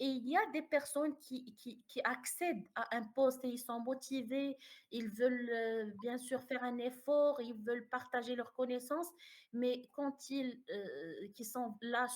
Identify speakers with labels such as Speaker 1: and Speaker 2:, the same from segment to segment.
Speaker 1: Et il y a des personnes qui accèdent à un poste et ils sont motivés, ils veulent bien sûr faire un effort, ils veulent partager leurs connaissances, mais quand qui sont là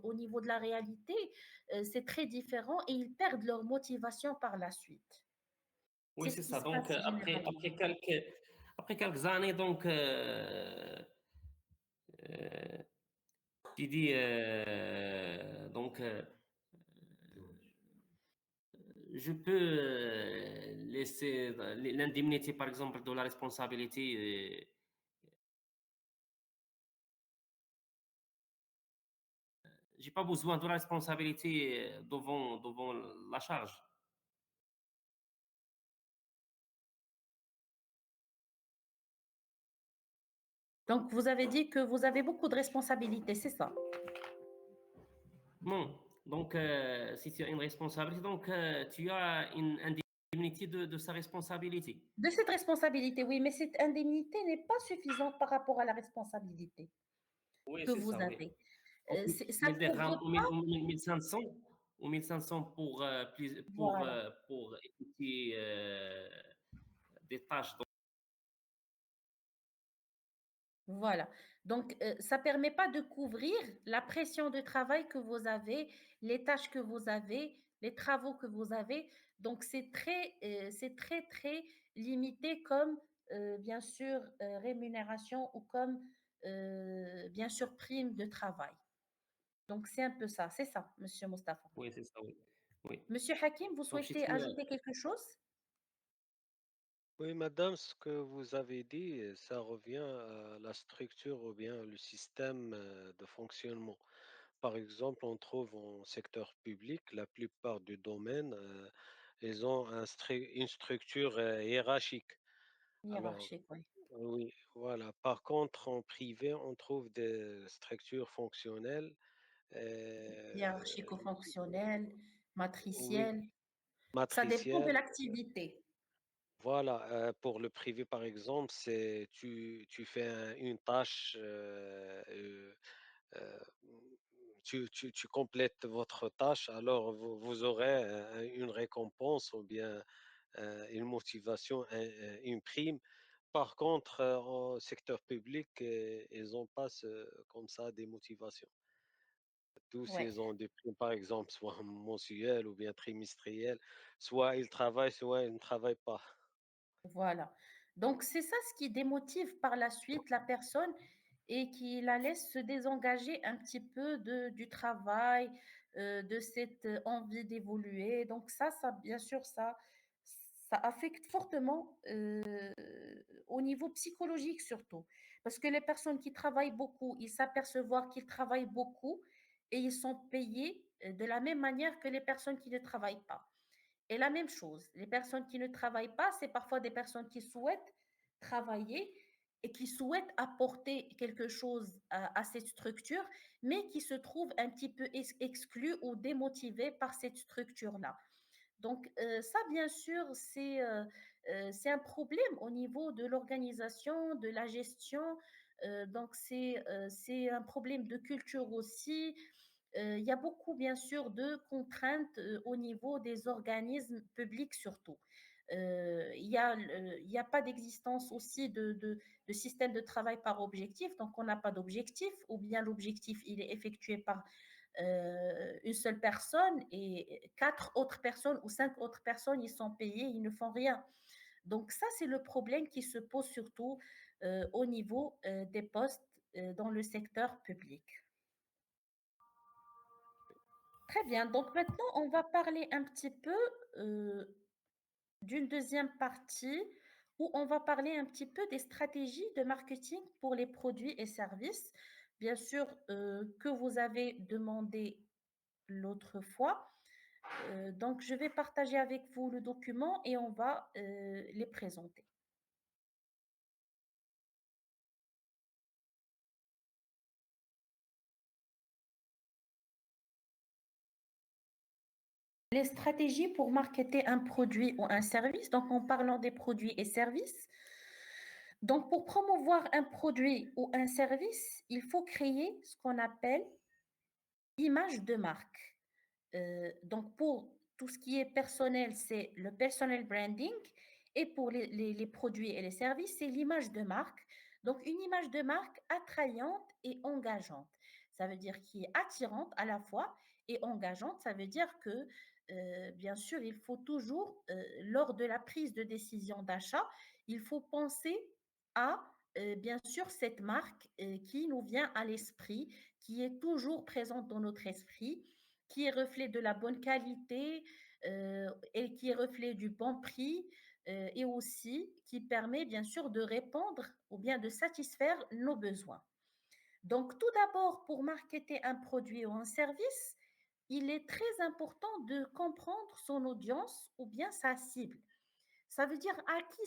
Speaker 1: au niveau de la réalité, c'est très différent et ils perdent leur motivation par la suite. C'est
Speaker 2: Oui,
Speaker 1: ce
Speaker 2: c'est
Speaker 1: qui
Speaker 2: ça.
Speaker 1: se
Speaker 2: Donc,
Speaker 1: passe généralement.
Speaker 2: après quelques années, donc, tu dis, donc, je peux laisser l'indemnité, par exemple, de la responsabilité. J'ai pas besoin de la responsabilité devant la charge.
Speaker 1: Donc, vous avez dit que vous avez beaucoup de responsabilités, c'est ça?
Speaker 2: Non. Donc, si tu as une responsabilité, donc tu as une indemnité de sa responsabilité.
Speaker 1: De cette responsabilité, oui, mais cette indemnité n'est pas suffisante par rapport à la responsabilité
Speaker 2: Oui,
Speaker 1: que
Speaker 2: c'est
Speaker 1: vous
Speaker 2: ça, oui.
Speaker 1: avez.
Speaker 2: Au
Speaker 1: Ça ne couvre pas.
Speaker 2: 1500 ou 1500 pour,
Speaker 1: Voilà.
Speaker 2: pour effectuer des tâches.
Speaker 1: Voilà. Donc, ça ne permet pas de couvrir la pression de travail que vous avez, les tâches que vous avez, les travaux que vous avez. Donc, c'est très, très limité comme, bien sûr, rémunération ou comme, bien sûr, prime de travail. Donc, c'est un peu ça. C'est ça, Monsieur Mostafa.
Speaker 2: Oui, c'est ça, oui. Oui.
Speaker 1: Monsieur Hakim, vous
Speaker 2: Donc, si
Speaker 1: souhaitez
Speaker 2: tu
Speaker 1: ajouter quelque chose?
Speaker 3: Oui, madame, ce que vous avez dit, ça revient à la structure ou bien le système de fonctionnement. Par exemple, on trouve en secteur public, la plupart du domaine, ils ont une structure hiérarchique. Alors,
Speaker 1: Hiérarchique, oui.
Speaker 3: oui, voilà. Par contre, en privé, on trouve des structures fonctionnelles. euh,
Speaker 1: Hiérarchico-fonctionnel,
Speaker 3: oui,
Speaker 1: matriciel. Ça dépend de
Speaker 3: matricielles.
Speaker 1: l'activité.
Speaker 3: Voilà, pour le privé, par exemple, c'est tu fais une tâche, euh, tu complètes votre tâche, alors vous aurez une récompense ou bien une motivation, une prime. Par contre, au secteur public, ils n'ont pas comme ça des motivations. Tous,
Speaker 1: Ouais,
Speaker 3: ils ont des primes, par exemple, soit mensuelles ou bien trimestrielles. Soit ils travaillent, soit ils ne travaillent pas.
Speaker 1: voilà. Donc, c'est ça ce qui démotive par la suite la personne et qui la laisse se désengager un petit peu du travail, de cette envie d'évoluer. Donc, bien sûr, ça affecte fortement au niveau psychologique surtout. Parce que les personnes qui travaillent beaucoup, ils s'aperçoivent qu'ils travaillent beaucoup et ils sont payés de la même manière que les personnes qui ne travaillent pas. Et la même chose, les personnes qui ne travaillent pas, c'est parfois des personnes qui souhaitent travailler et qui souhaitent apporter quelque chose à cette structure, mais qui se trouvent un petit peu exclus ou démotivés par cette structure-là. Donc, ça, bien sûr, c'est un problème au niveau de l'organisation, de la gestion. Donc, c'est un problème de culture aussi. Il y a beaucoup, bien sûr, de contraintes au niveau des organismes publics surtout. Il y a pas d'existence aussi de système de travail par objectif, donc on n'a pas d'objectif, ou bien l'objectif il est effectué par une seule personne et quatre autres personnes ou cinq autres personnes, ils sont payés, ils ne font rien. Donc ça, c'est le problème qui se pose surtout au niveau des postes dans le secteur public. Très bien. Donc maintenant, on va parler un petit peu d'une deuxième partie où on va parler un petit peu des stratégies de marketing pour les produits et services. Bien sûr, que vous avez demandé l'autre fois. Donc, je vais partager avec vous le document et on va les présenter. Les stratégies pour marketer un produit ou un service. Donc, en parlant des produits et services. Donc, pour promouvoir un produit ou un service, il faut créer ce qu'on appelle image de marque. Donc, pour tout ce qui est personnel, c'est le personal branding. Et pour les produits et les services, c'est l'image de marque. Donc, une image de marque attrayante et engageante. Ça veut dire qui est attirante à la fois et engageante. Ça veut dire que, bien sûr, il faut toujours, lors de la prise de décision d'achat, il faut penser à, bien sûr, cette marque qui nous vient à l'esprit, qui est toujours présente dans notre esprit, qui est reflet de la bonne qualité et qui est reflet du bon prix et aussi qui permet bien sûr de répondre ou bien de satisfaire nos besoins. Donc tout d'abord, pour marketer un produit ou un service, il est très important de comprendre son audience ou bien sa cible. Ça veut dire à qui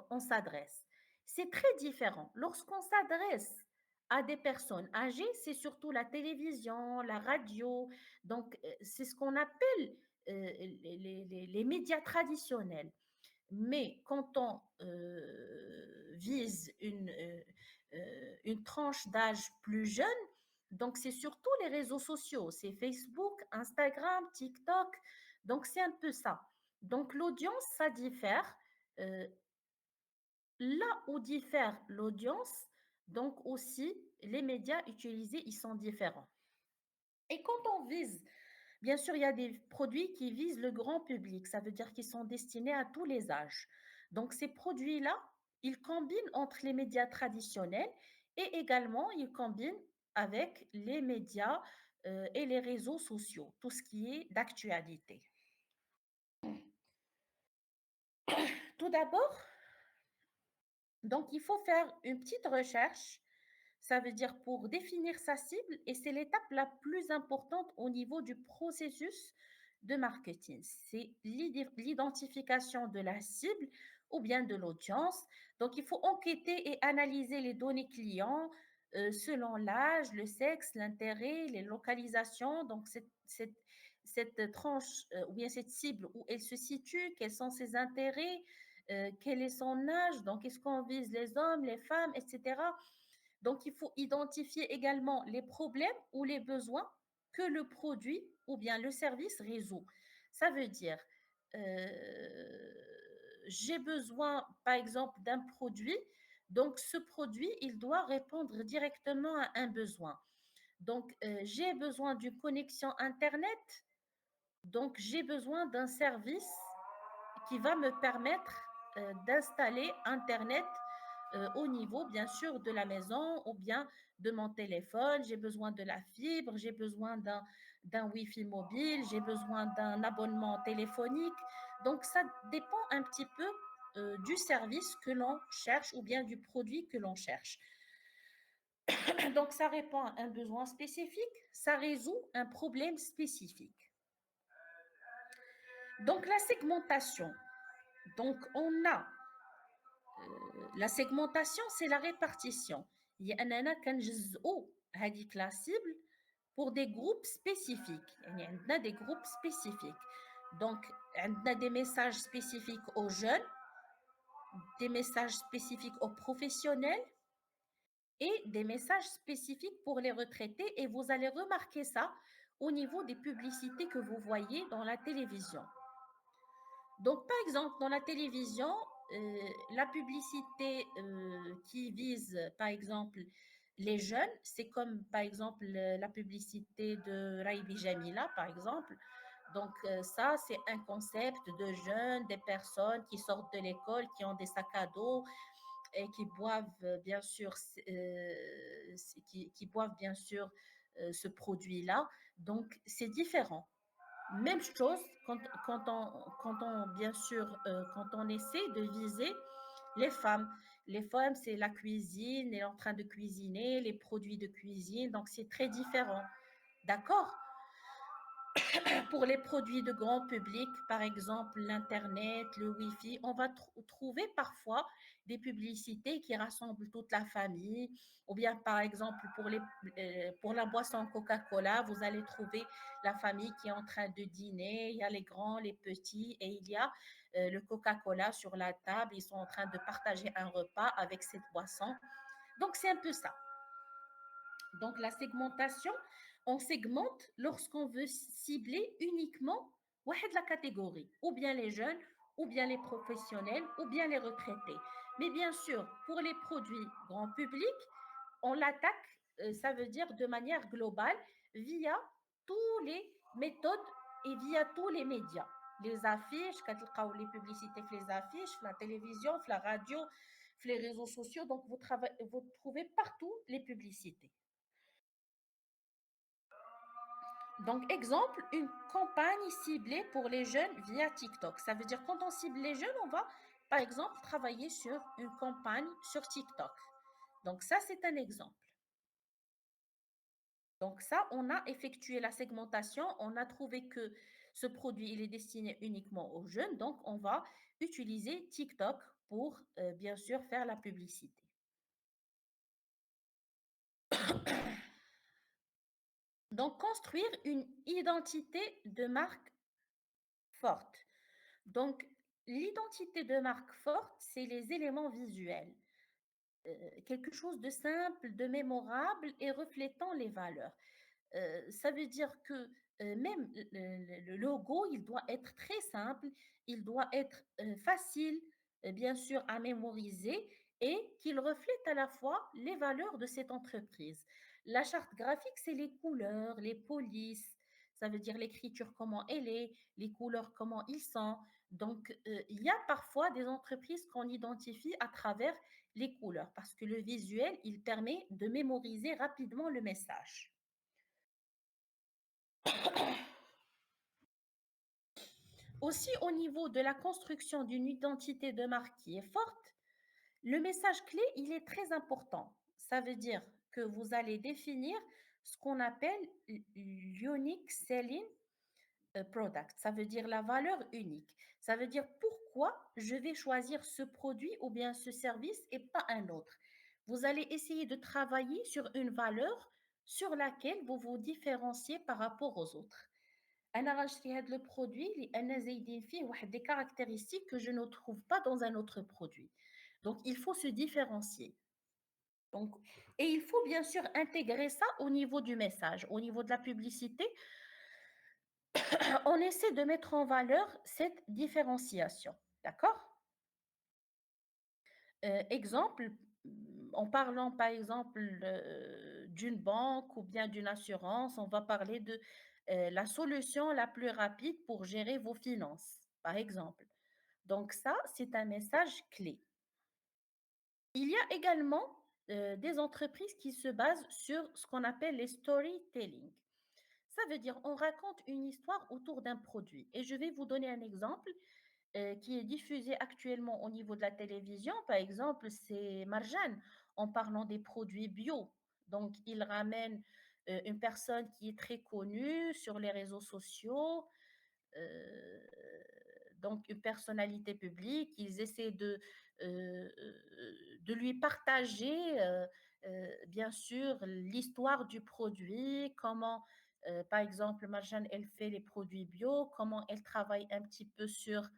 Speaker 1: on s'adresse. C'est très différent. Lorsqu'on s'adresse à des personnes âgées, c'est surtout la télévision, la radio. Donc, c'est ce qu'on appelle les médias traditionnels. Mais quand on vise une tranche d'âge plus jeune, donc c'est surtout les réseaux sociaux, c'est Facebook, Instagram, TikTok, donc c'est un peu ça. Donc l'audience, ça diffère. Euh, Là où diffère l'audience, donc aussi les médias utilisés, ils sont différents. Et quand on vise, bien sûr, il y a des produits qui visent le grand public, ça veut dire qu'ils sont destinés à tous les âges. Donc ces produits-là, ils combinent entre les médias traditionnels et également ils combinent avec les médias et les réseaux sociaux, tout ce qui est d'actualité. Tout d'abord, donc il faut faire une petite recherche. Ça veut dire pour définir sa cible et c'est l'étape la plus importante au niveau du processus de marketing. C'est l'identification de la cible ou bien de l'audience. Donc, il faut enquêter et analyser les données clients selon l'âge, le sexe, l'intérêt, les localisations. Donc, cette tranche ou bien cette cible, où elle se situe, quels sont ses intérêts, quel est son âge, donc est-ce qu'on vise les hommes, les femmes, etc. Donc, il faut identifier également les problèmes ou les besoins que le produit ou bien le service résout. Ça veut dire, euh, j'ai besoin, par exemple, d'un produit. Donc, ce produit, il doit répondre directement à un besoin. Donc, j'ai besoin d'une connexion Internet. Donc, j'ai besoin d'un service qui va me permettre d'installer Internet au niveau, bien sûr, de la maison ou bien de mon téléphone. J'ai besoin de la fibre, j'ai besoin d'un Wi-Fi mobile, j'ai besoin d'un abonnement téléphonique. Donc, ça dépend un petit peu du service que l'on cherche ou bien du produit que l'on cherche. Donc, ça répond à un besoin spécifique, ça résout un problème spécifique. Donc, la segmentation. Donc, on a la segmentation, c'est la répartition. لأننا كنجزئوا هذيك la cible pour des groupes spécifiques. يعني عندنا des groupes spécifiques. Donc, عندنا des messages spécifiques aux jeunes, des messages spécifiques aux professionnels et des messages spécifiques pour les retraités. Et vous allez remarquer ça au niveau des publicités que vous voyez dans la télévision. Donc, par exemple, dans la télévision, la publicité qui vise, par exemple, les jeunes, c'est comme, par exemple, la publicité de Raïbi Jamila, par exemple. Donc, ça, c'est un concept de jeunes, des personnes qui sortent de l'école, qui ont des sacs à dos et qui boivent, bien sûr, qui boivent, bien sûr, ce produit-là. Donc, c'est différent. Même chose quand on bien sûr, quand on essaie de viser les femmes. Les femmes, c'est la cuisine, elle est en train de cuisiner, les produits de cuisine, donc c'est très différent. D'accord? Pour les produits de grand public, par exemple l'Internet, le Wi-Fi, on va trouver parfois des publicités qui rassemblent toute la famille. Ou bien, par exemple, pour la boisson Coca-Cola, vous allez trouver la famille qui est en train de dîner. Il y a les grands, les petits, et il y a le Coca-Cola sur la table. Ils sont en train de partager un repas avec cette boisson. Donc, c'est un peu ça. Donc, la segmentation, On segmente lorsqu'on veut cibler uniquement la catégorie, ou bien les jeunes, ou bien les professionnels, ou bien les retraités. Mais bien sûr, pour les produits grand public, on l'attaque, ça veut dire de manière globale, via tous les méthodes et via tous les médias. Les affiches, les publicités, les affiches, la télévision, la radio, les réseaux sociaux. Donc, vous trouvez partout les publicités. Donc, exemple, une campagne ciblée pour les jeunes via TikTok. Ça veut dire quand on cible les jeunes, on va, par exemple, travailler sur une campagne sur TikTok. Donc, ça, c'est un exemple. Donc, ça, on a effectué la segmentation. On a trouvé que ce produit, il est destiné uniquement aux jeunes. Donc, on va utiliser TikTok pour, bien sûr, faire la publicité. Donc, construire une identité de marque forte. Donc, l'identité de marque forte, c'est les éléments visuels. Quelque chose de simple, de mémorable et reflétant les valeurs. Ça veut dire que même le logo, il doit être très simple, il doit être facile, bien sûr, à mémoriser et qu'il reflète à la fois les valeurs de cette entreprise. La charte graphique, c'est les couleurs, les polices, ça veut dire l'écriture, comment elle est, les couleurs, comment ils sont. Donc, il y a parfois des entreprises qu'on identifie à travers les couleurs parce que le visuel, il permet de mémoriser rapidement le message. Aussi, au niveau de la construction d'une identité de marque qui est forte, le message clé, il est très important. Ça veut dire que vous allez définir ce qu'on appelle l'unique selling product. Ça veut dire la valeur unique. Ça veut dire pourquoi je vais choisir ce produit ou bien ce service et pas un autre. Vous allez essayer de travailler sur une valeur sur laquelle vous vous différenciez par rapport aux autres. أنا غنشري هذا le produit لأن زايدين فيه واحد des caractéristiques que je ne trouve pas dans un autre produit. Donc, il faut se différencier. Donc, et il faut bien sûr intégrer ça au niveau du message, au niveau de la publicité. On essaie de mettre en valeur cette différenciation. D'accord? Exemple, en parlant par exemple d'une banque ou bien d'une assurance, on va parler de la solution la plus rapide pour gérer vos finances, par exemple. Donc ça, c'est un message clé. Il y a également des entreprises qui se basent sur ce qu'on appelle les storytelling. Ça veut dire on raconte une histoire autour d'un produit. Et je vais vous donner un exemple qui est diffusé actuellement au niveau de la télévision. Par exemple, c'est Marjane en parlant des produits bio. Donc, il ramène une personne qui est très connue sur les réseaux sociaux, euh, donc une personnalité publique. Ils essaient de lui partager, bien sûr, l'histoire du produit, comment, par exemple, Marjane, elle fait les produits bio, comment elle travaille un petit peu sur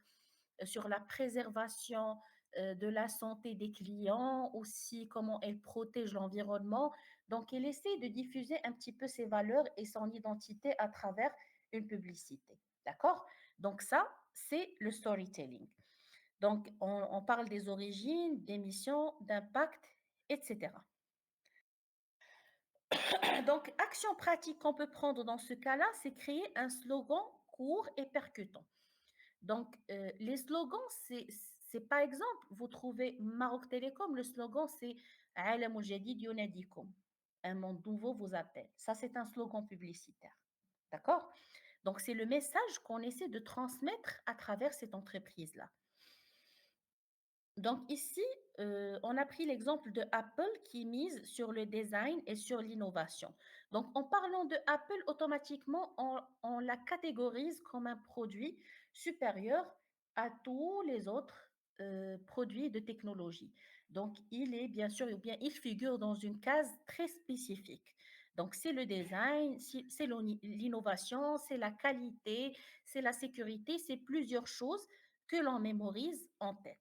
Speaker 1: la préservation de la santé des clients, aussi comment elle protège l'environnement. Donc, elle essaie de diffuser un petit peu ses valeurs et son identité à travers une publicité. D'accord? Donc, ça, c'est le storytelling. Donc, on parle des origines, des missions, d'impact, etc. Donc, action pratique qu'on peut prendre dans ce cas-là, c'est créer un slogan court et percutant. Donc, les slogans, c'est par exemple, vous trouvez Maroc Télécom, le slogan, c'est عالم جديد يناديكم. Un monde nouveau vous appelle. Ça, c'est un slogan publicitaire. D'accord? Donc, c'est le message qu'on essaie de transmettre à travers cette entreprise-là. Donc ici, on a pris l'exemple de Apple qui mise sur le design et sur l'innovation. Donc en parlant de Apple, automatiquement, on la catégorise comme un produit supérieur à tous les autres produits de technologie. Donc il est bien sûr, ou bien il figure dans une case très spécifique. Donc c'est le design, c'est l'innovation, c'est la qualité, c'est la sécurité, c'est plusieurs choses que l'on mémorise en tête.